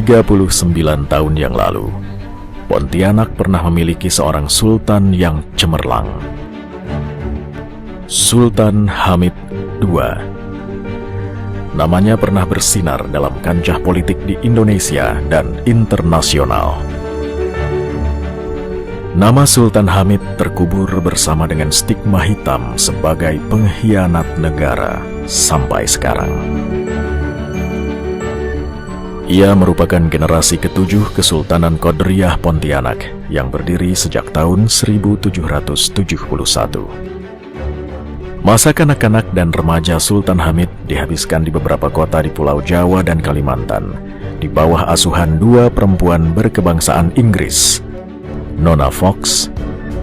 39 tahun yang lalu, Pontianak pernah memiliki seorang sultan yang cemerlang. Sultan Hamid II. Namanya pernah bersinar dalam kancah politik di Indonesia dan internasional. Nama Sultan Hamid terkubur bersama dengan stigma hitam sebagai pengkhianat negara sampai sekarang. Ia merupakan generasi ketujuh Kesultanan Qadariyah Pontianak yang berdiri sejak tahun 1771. Masa kanak-kanak dan remaja Sultan Hamid dihabiskan di beberapa kota di Pulau Jawa dan Kalimantan, di bawah asuhan dua perempuan berkebangsaan Inggris, Nona Fox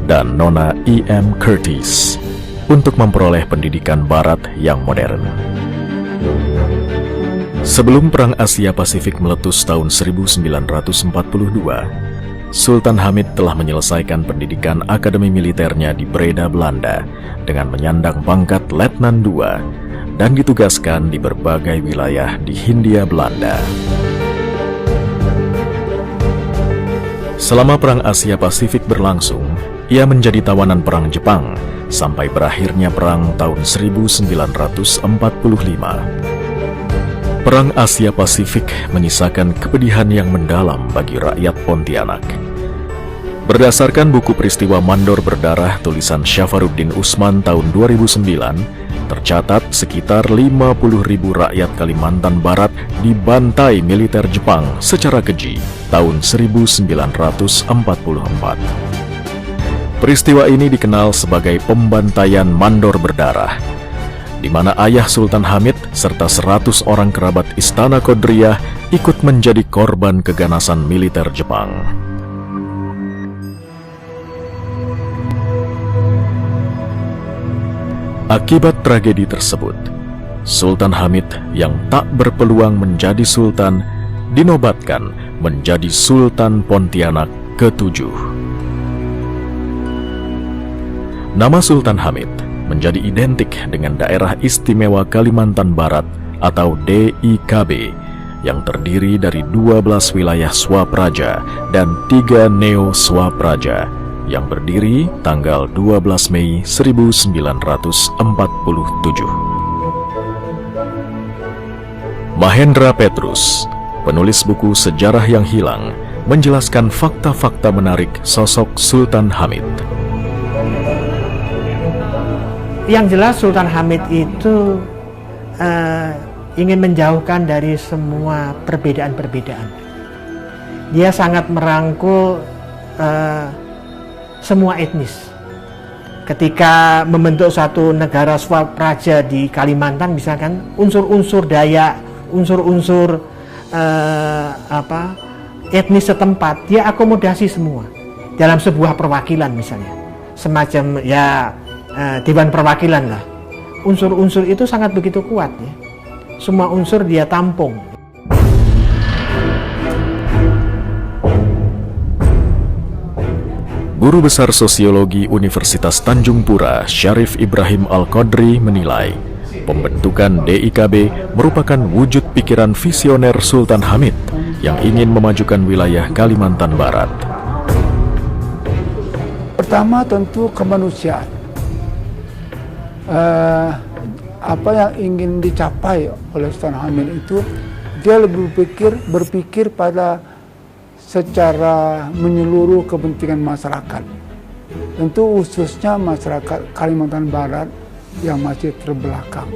dan Nona E.M. Curtis, untuk memperoleh pendidikan barat yang modern. Sebelum Perang Asia Pasifik meletus tahun 1942, Sultan Hamid telah menyelesaikan pendidikan akademi militernya di Breda, Belanda, dengan menyandang pangkat Letnan II dan ditugaskan di berbagai wilayah di Hindia Belanda. Selama Perang Asia Pasifik berlangsung, ia menjadi tawanan perang Jepang sampai berakhirnya perang tahun 1945. Perang Asia Pasifik menyisakan kepedihan yang mendalam bagi rakyat Pontianak. Berdasarkan buku peristiwa Mandor Berdarah tulisan Syafaruddin Usman tahun 2009, tercatat sekitar 50.000 rakyat Kalimantan Barat dibantai militer Jepang secara keji tahun 1944. Peristiwa ini dikenal sebagai pembantaian Mandor Berdarah, di mana ayah Sultan Hamid serta 100 orang kerabat Istana Qadariyah ikut menjadi korban keganasan militer Jepang. Akibat tragedi tersebut, Sultan Hamid yang tak berpeluang menjadi sultan dinobatkan menjadi Sultan Pontianak ke-7. Nama Sultan Hamid menjadi identik dengan Daerah Istimewa Kalimantan Barat atau DIKB yang terdiri dari 12 wilayah Swapraja dan 3 Neo Swapraja yang berdiri tanggal 12 Mei 1947. Mahendra Petrus, penulis buku Sejarah yang Hilang, menjelaskan fakta-fakta menarik sosok Sultan Hamid. Yang jelas Sultan Hamid itu ingin menjauhkan dari semua perbedaan-perbedaan. Dia sangat merangkul semua etnis. Ketika membentuk suatu negara Swapraja di Kalimantan, misalkan unsur-unsur Dayak, unsur-unsur etnis setempat, dia akomodasi semua dalam sebuah perwakilan misalnya, semacam Dewan Perwakilan lah. Unsur-unsur itu sangat begitu kuat ya. Semua unsur dia tampung. Guru Besar Sosiologi Universitas Tanjung Pura, Syarif Ibrahim Al-Qadri menilai, pembentukan DIKB merupakan wujud pikiran visioner Sultan Hamid yang ingin memajukan wilayah Kalimantan Barat. Pertama tentu kemanusiaan. Apa yang ingin dicapai oleh Sultan Hamid itu, dia lebih berpikir pada secara menyeluruh kepentingan masyarakat. Tentu khususnya masyarakat Kalimantan Barat yang masih terbelakang.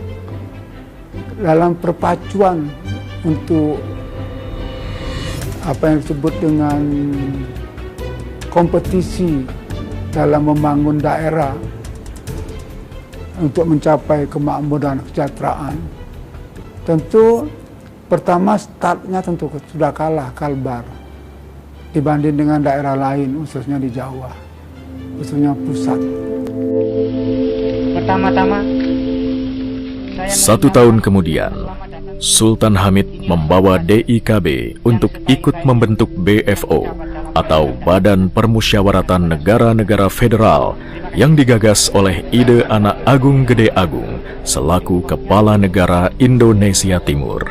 Dalam perpacuan untuk apa yang disebut dengan kompetisi dalam membangun daerah untuk mencapai kemakmuran kesejahteraan, tentu pertama startnya tentu sudah kalah Kalbar dibanding dengan daerah lain, khususnya di Jawa, khususnya pusat. Pertama-tama, 1 tahun kemudian, Sultan Hamid membawa DIKB untuk ikut membentuk BFO atau Badan Permusyawaratan Negara-Negara Federal yang digagas oleh Ide Anak Agung Gede Agung selaku Kepala Negara Indonesia Timur.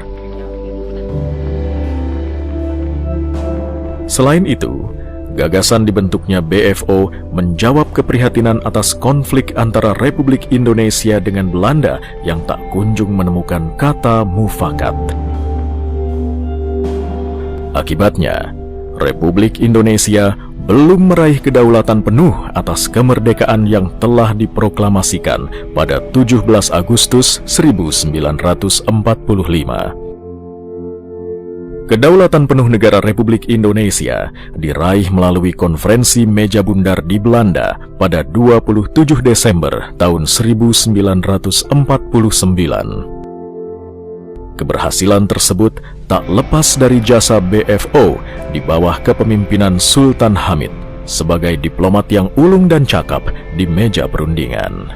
Selain itu, gagasan dibentuknya BFO menjawab keprihatinan atas konflik antara Republik Indonesia dengan Belanda yang tak kunjung menemukan kata mufakat. Akibatnya, Republik Indonesia belum meraih kedaulatan penuh atas kemerdekaan yang telah diproklamasikan pada 17 Agustus 1945. Kedaulatan penuh negara Republik Indonesia diraih melalui Konferensi Meja Bundar di Belanda pada 27 Desember tahun 1949. Keberhasilan tersebut tak lepas dari jasa BFO di bawah kepemimpinan Sultan Hamid sebagai diplomat yang ulung dan cakap di meja perundingan.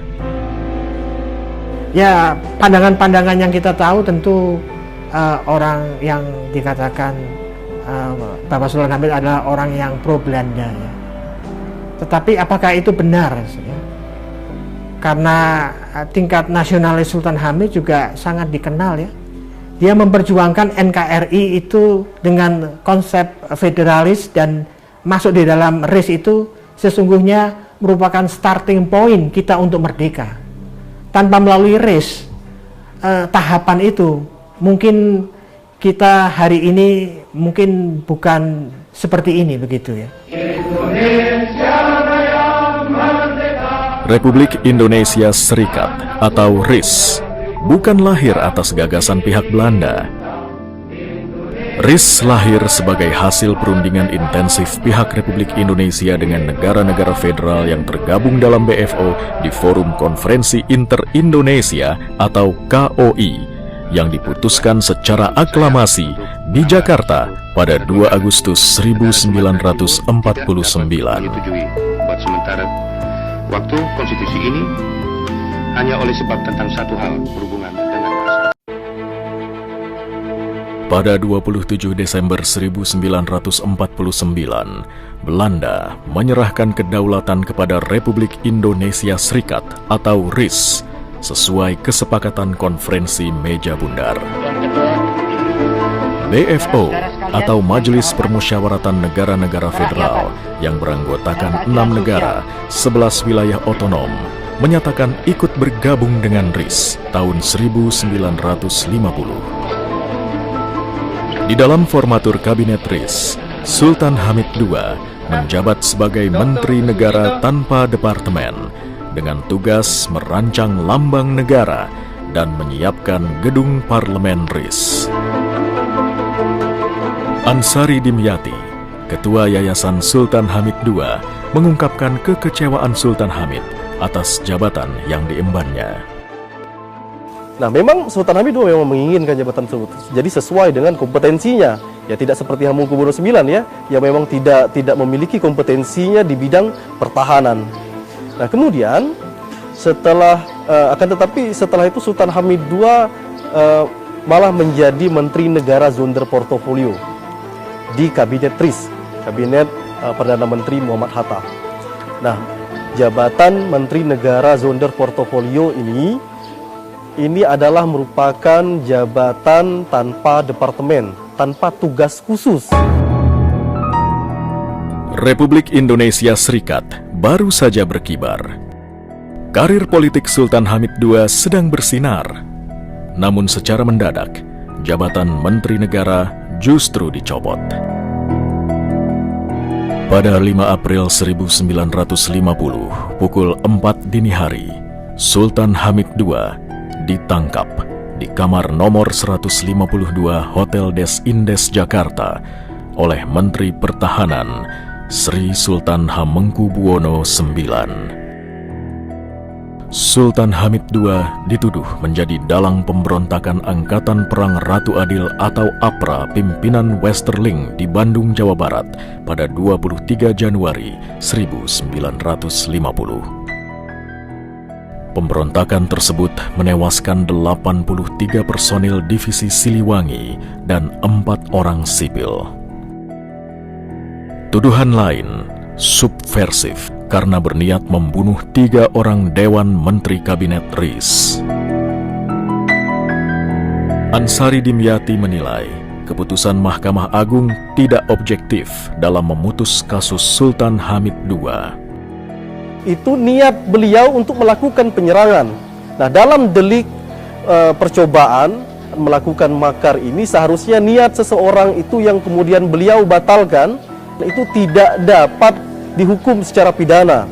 Ya, pandangan-pandangan yang kita tahu tentu orang yang dikatakan Bapak Sultan Hamid adalah orang yang pro Belanda, ya. Tetapi apakah itu benar? Ya? Karena tingkat nasionalis Sultan Hamid juga sangat dikenal, ya. Dia memperjuangkan NKRI itu dengan konsep federalis dan masuk di dalam RIS itu sesungguhnya merupakan starting point kita untuk merdeka. Tanpa melalui RIS, tahapan itu mungkin kita hari ini mungkin bukan seperti ini, begitu ya. Republik Indonesia Serikat atau RIS bukan lahir atas gagasan pihak Belanda. RIS lahir sebagai hasil perundingan intensif pihak Republik Indonesia dengan negara-negara federal yang tergabung dalam BFO di Forum Konferensi Inter-Indonesia atau KOI yang diputuskan secara aklamasi di Jakarta pada 2 Agustus 1949. Buat sementara waktu konstitusi ini hanya oleh sebab tentang satu hal, berhubungan dengan masa. Pada 27 Desember 1949, Belanda menyerahkan kedaulatan kepada Republik Indonesia Serikat atau RIS sesuai kesepakatan Konferensi Meja Bundar. BFO atau Majelis Permusyawaratan Negara-Negara Federal yang beranggotakan 6 negara, 11 wilayah otonom, menyatakan ikut bergabung dengan RIS tahun 1950. Di dalam formatur Kabinet RIS, Sultan Hamid II menjabat sebagai Menteri Negara tanpa departemen dengan tugas merancang lambang negara dan menyiapkan gedung parlemen RIS. Ansari Dimyati, Ketua Yayasan Sultan Hamid II, mengungkapkan kekecewaan Sultan Hamid atas jabatan yang diembannya. Nah, memang Sultan Hamid II memang menginginkan jabatan tersebut. Jadi sesuai dengan kompetensinya. Ya tidak seperti Hamengkubuwono IX ya, yang memang tidak memiliki kompetensinya di bidang pertahanan. Nah, kemudian setelah setelah itu Sultan Hamid II malah menjadi Menteri Negara Sonderportfolio di Kabinet RIS, Kabinet Perdana Menteri Muhammad Hatta. Nah, jabatan Menteri Negara Sonderportfolio ini adalah merupakan jabatan tanpa departemen, tanpa tugas khusus. Republik Indonesia Serikat baru saja berkibar. Karir politik Sultan Hamid II sedang bersinar. Namun secara mendadak, jabatan Menteri Negara justru dicopot. Pada 5 April 1950, pukul 4 dini hari, Sultan Hamid II ditangkap di kamar nomor 152 Hotel Des Indes Jakarta oleh Menteri Pertahanan Sri Sultan Hamengkubuwono IX. Sultan Hamid II dituduh menjadi dalang pemberontakan Angkatan Perang Ratu Adil atau APRA pimpinan Westerling di Bandung, Jawa Barat pada 23 Januari 1950. Pemberontakan tersebut menewaskan 83 personil divisi Siliwangi dan 4 orang sipil. Tuduhan lain subversif karena berniat membunuh 3 orang Dewan Menteri Kabinet RIS. Ansari Dimyati menilai keputusan Mahkamah Agung tidak objektif dalam memutus kasus Sultan Hamid II. Itu niat beliau untuk melakukan penyerangan. Nah, dalam delik percobaan melakukan makar ini, seharusnya niat seseorang itu yang kemudian beliau batalkan, itu tidak dapat dihukum secara pidana.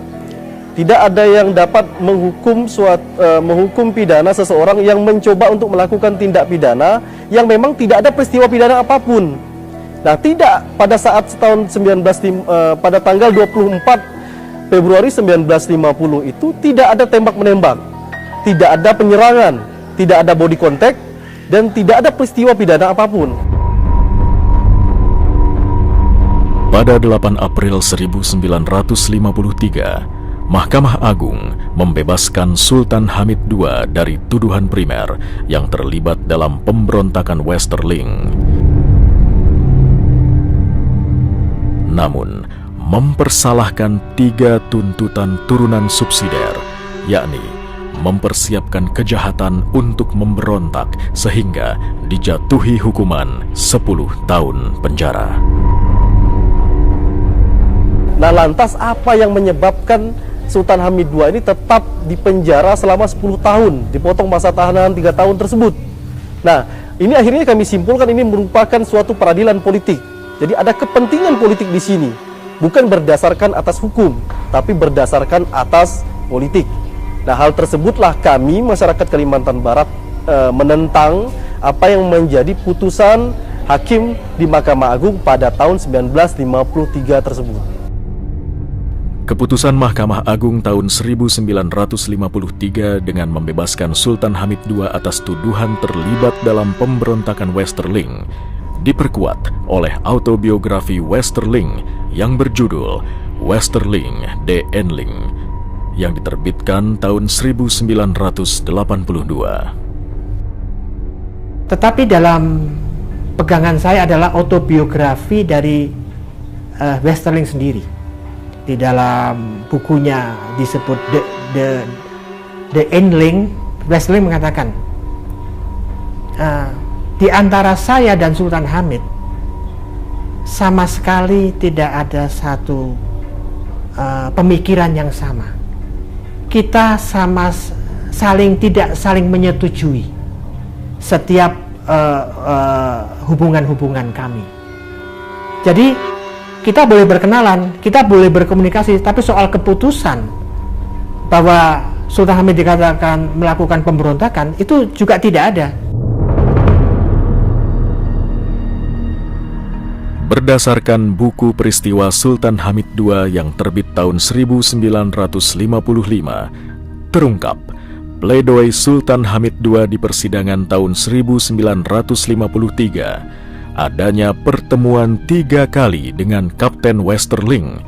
Tidak ada yang dapat menghukum pidana seseorang yang mencoba untuk melakukan tindak pidana yang memang tidak ada peristiwa pidana apapun. Nah, tidak pada saat pada tanggal 24 Februari 1950 itu tidak ada tembak-menembak, tidak ada penyerangan, tidak ada body contact, dan tidak ada peristiwa pidana apapun. Pada 8 April 1953, Mahkamah Agung membebaskan Sultan Hamid II dari tuduhan primer yang terlibat dalam pemberontakan Westerling. Namun, mempersalahkan 3 tuntutan turunan subsidiar, yakni mempersiapkan kejahatan untuk memberontak sehingga dijatuhi hukuman 10 tahun penjara. Nah, lantas apa yang menyebabkan Sultan Hamid II ini tetap dipenjara selama 10 tahun, dipotong masa tahanan 3 tahun tersebut? Nah, ini akhirnya kami simpulkan ini merupakan suatu peradilan politik. Jadi ada kepentingan politik di sini, bukan berdasarkan atas hukum, tapi berdasarkan atas politik. Nah, hal tersebutlah kami, masyarakat Kalimantan Barat, menentang apa yang menjadi putusan hakim di Mahkamah Agung pada tahun 1953 tersebut. Keputusan Mahkamah Agung tahun 1953 dengan membebaskan Sultan Hamid II atas tuduhan terlibat dalam pemberontakan Westerling diperkuat oleh autobiografi Westerling yang berjudul Westerling de Enling yang diterbitkan tahun 1982. Tetapi dalam pegangan saya adalah autobiografi dari Westerling sendiri. Di dalam bukunya disebut The Enling, Westerling mengatakan, di antara saya dan Sultan Hamid sama sekali tidak ada satu pemikiran yang sama. Kita tidak saling menyetujui setiap hubungan-hubungan kami. Jadi kita boleh berkenalan, kita boleh berkomunikasi, tapi soal keputusan bahwa Sultan Hamid dikatakan melakukan pemberontakan itu juga tidak ada. Berdasarkan buku peristiwa Sultan Hamid II yang terbit tahun 1955, terungkap pledoi Sultan Hamid II di persidangan tahun 1953, adanya pertemuan 3 kali dengan Kapten Westerling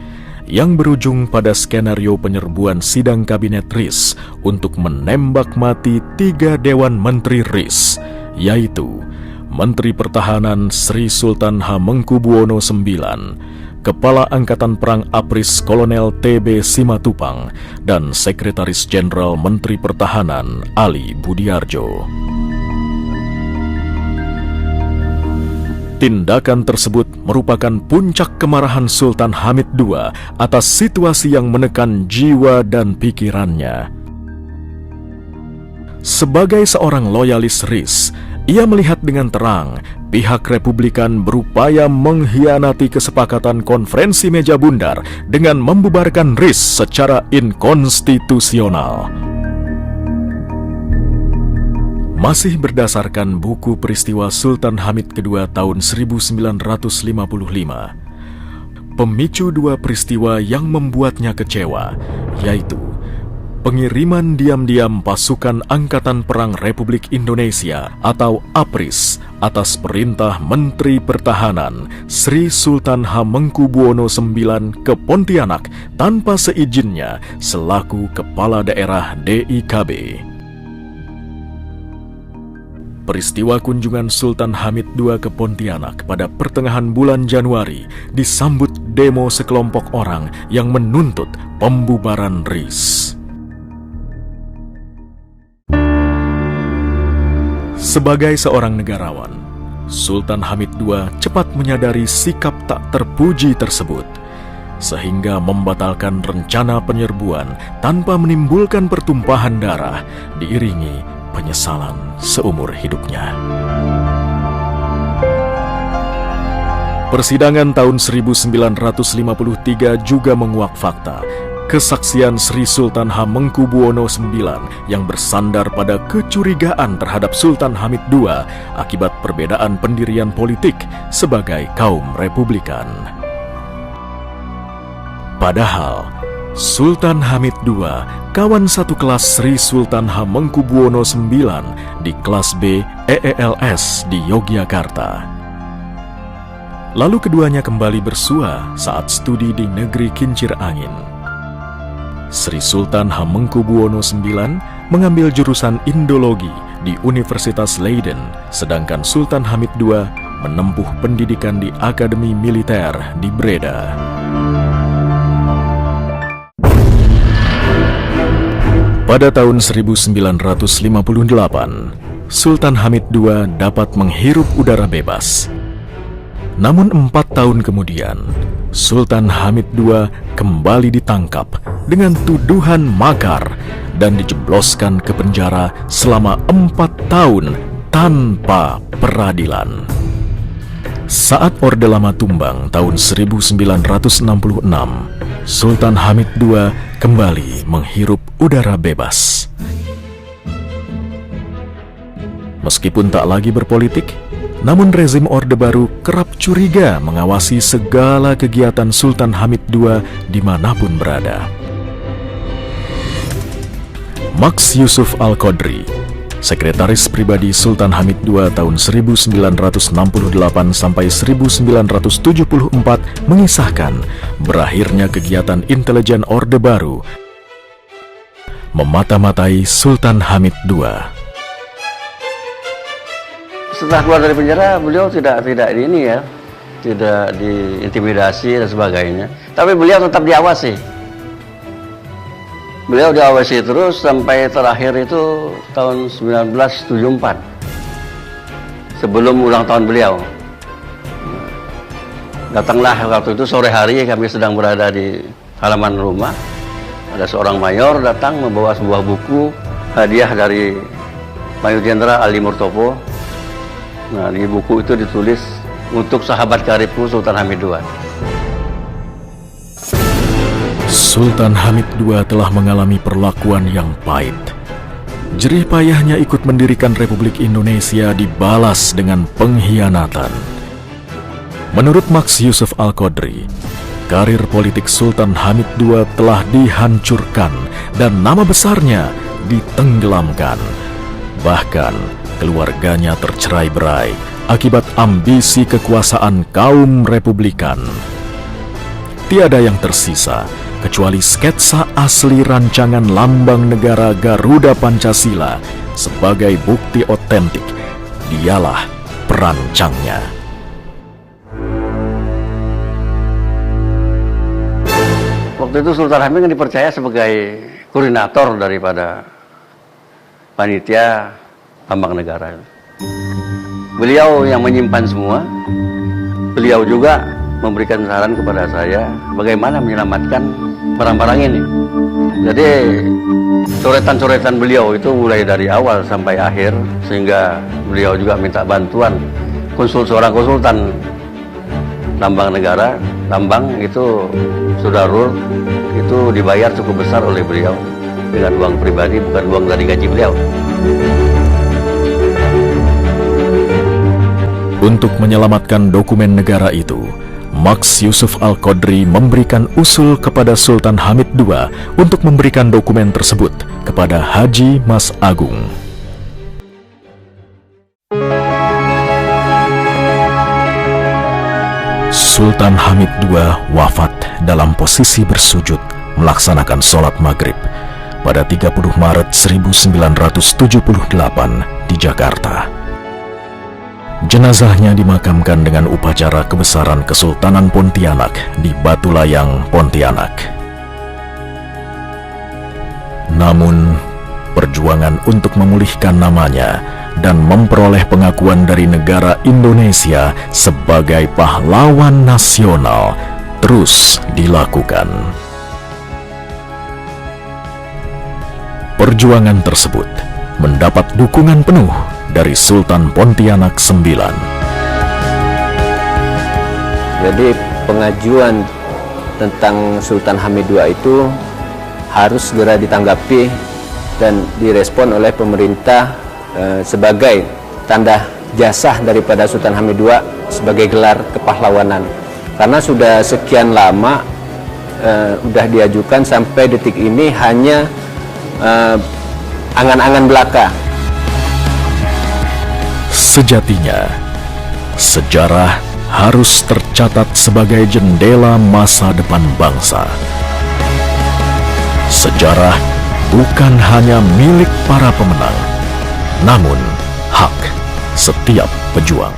yang berujung pada skenario penyerbuan sidang kabinet RIS untuk menembak mati 3 Dewan Menteri RIS, yaitu Menteri Pertahanan Sri Sultan Hamengkubuwono IX, Kepala Angkatan Perang APRIS Kolonel TB Simatupang, dan Sekretaris Jenderal Menteri Pertahanan Ali Budiarjo. Tindakan tersebut merupakan puncak kemarahan Sultan Hamid II atas situasi yang menekan jiwa dan pikirannya. Sebagai seorang loyalis RIS, ia melihat dengan terang pihak Republikan berupaya mengkhianati kesepakatan konferensi meja bundar dengan membubarkan RIS secara inkonstitusional. Masih berdasarkan buku peristiwa Sultan Hamid II tahun 1955, pemicu 2 peristiwa yang membuatnya kecewa, yaitu pengiriman diam-diam pasukan Angkatan Perang Republik Indonesia atau APRIS atas perintah Menteri Pertahanan Sri Sultan Hamengkubuwono IX ke Pontianak tanpa seizinnya selaku Kepala Daerah DIKB. Peristiwa kunjungan Sultan Hamid II ke Pontianak pada pertengahan bulan Januari disambut demo sekelompok orang yang menuntut pembubaran RIS. Sebagai seorang negarawan, Sultan Hamid II cepat menyadari sikap tak terpuji tersebut, sehingga membatalkan rencana penyerbuan tanpa menimbulkan pertumpahan darah, diiringi penyesalan seumur hidupnya. Persidangan tahun 1953 juga menguak fakta kesaksian Sri Sultan Hamengkubuwono IX yang bersandar pada kecurigaan terhadap Sultan Hamid II akibat perbedaan pendirian politik sebagai kaum Republikan. Padahal Sultan Hamid II kawan satu kelas Sri Sultan Hamengkubuwono IX di kelas B EELS di Yogyakarta. Lalu keduanya kembali bersua saat studi di negeri Kincir Angin. Sri Sultan Hamengkubuwono IX mengambil jurusan Indologi di Universitas Leiden, sedangkan Sultan Hamid II menempuh pendidikan di Akademi Militer di Breda. Pada tahun 1958, Sultan Hamid II dapat menghirup udara bebas. Namun 4 tahun kemudian, Sultan Hamid II kembali ditangkap dengan tuduhan makar dan dijebloskan ke penjara selama 4 tahun tanpa peradilan. Saat Orde Lama tumbang tahun 1966, Sultan Hamid II kembali menghirup udara bebas. Meskipun tak lagi berpolitik, namun rezim Orde Baru kerap curiga mengawasi segala kegiatan Sultan Hamid II dimanapun berada. Max Yusuf Al-Qadri, sekretaris pribadi Sultan Hamid II tahun 1968 sampai 1974, mengisahkan berakhirnya kegiatan intelijen Orde Baru memata-matai Sultan Hamid II. Setelah keluar dari penjara, beliau tidak diintimidasi dan sebagainya. Tapi beliau tetap diawasi. Beliau diawasi terus sampai terakhir itu tahun 1974. Sebelum ulang tahun beliau. Datanglah waktu itu sore hari, kami sedang berada di halaman rumah. Ada seorang mayor datang membawa sebuah buku hadiah dari Mayor Jenderal Ali Murtopo. Nah, di buku itu ditulis untuk sahabat karibku Sultan Hamid II. Sultan Hamid II telah mengalami perlakuan yang pahit. Jerih payahnya ikut mendirikan Republik Indonesia dibalas dengan pengkhianatan. Menurut Max Yusuf Al-Qadri, karir politik Sultan Hamid II telah dihancurkan dan nama besarnya ditenggelamkan. Bahkan keluarganya tercerai-berai akibat ambisi kekuasaan kaum Republikan. Tiada yang tersisa kecuali sketsa asli rancangan lambang negara Garuda Pancasila sebagai bukti otentik. Dialah perancangnya. Waktu itu Sultan Hamid kan dipercaya sebagai koordinator daripada panitia lambang negara. Beliau yang menyimpan semua. Beliau juga memberikan saran kepada saya bagaimana menyelamatkan barang-barang ini. Jadi coretan-coretan beliau itu mulai dari awal sampai akhir, sehingga beliau juga minta bantuan seorang konsultan lambang negara. Lambang itu Sudarul itu dibayar cukup besar oleh beliau dengan uang pribadi, bukan uang dari gaji beliau. Untuk menyelamatkan dokumen negara itu, Max Yusuf Al-Qadri memberikan usul kepada Sultan Hamid II untuk memberikan dokumen tersebut kepada Haji Mas Agung. Sultan Hamid II wafat dalam posisi bersujud melaksanakan sholat maghrib pada 30 Maret 1978 di Jakarta. Jenazahnya dimakamkan dengan upacara kebesaran Kesultanan Pontianak di Batu Layang, Pontianak. Namun, perjuangan untuk memulihkan namanya dan memperoleh pengakuan dari negara Indonesia sebagai pahlawan nasional terus dilakukan. Perjuangan tersebut mendapat dukungan penuh dari Sultan Pontianak IX. Jadi pengajuan tentang Sultan Hamid II itu harus segera ditanggapi dan direspon oleh pemerintah sebagai tanda jasa daripada Sultan Hamid II sebagai gelar kepahlawanan. Karena sudah sekian lama sudah diajukan sampai detik ini hanya angan-angan belaka. Sejatinya, sejarah harus tercatat sebagai jendela masa depan bangsa. Sejarah bukan hanya milik para pemenang, namun hak setiap pejuang.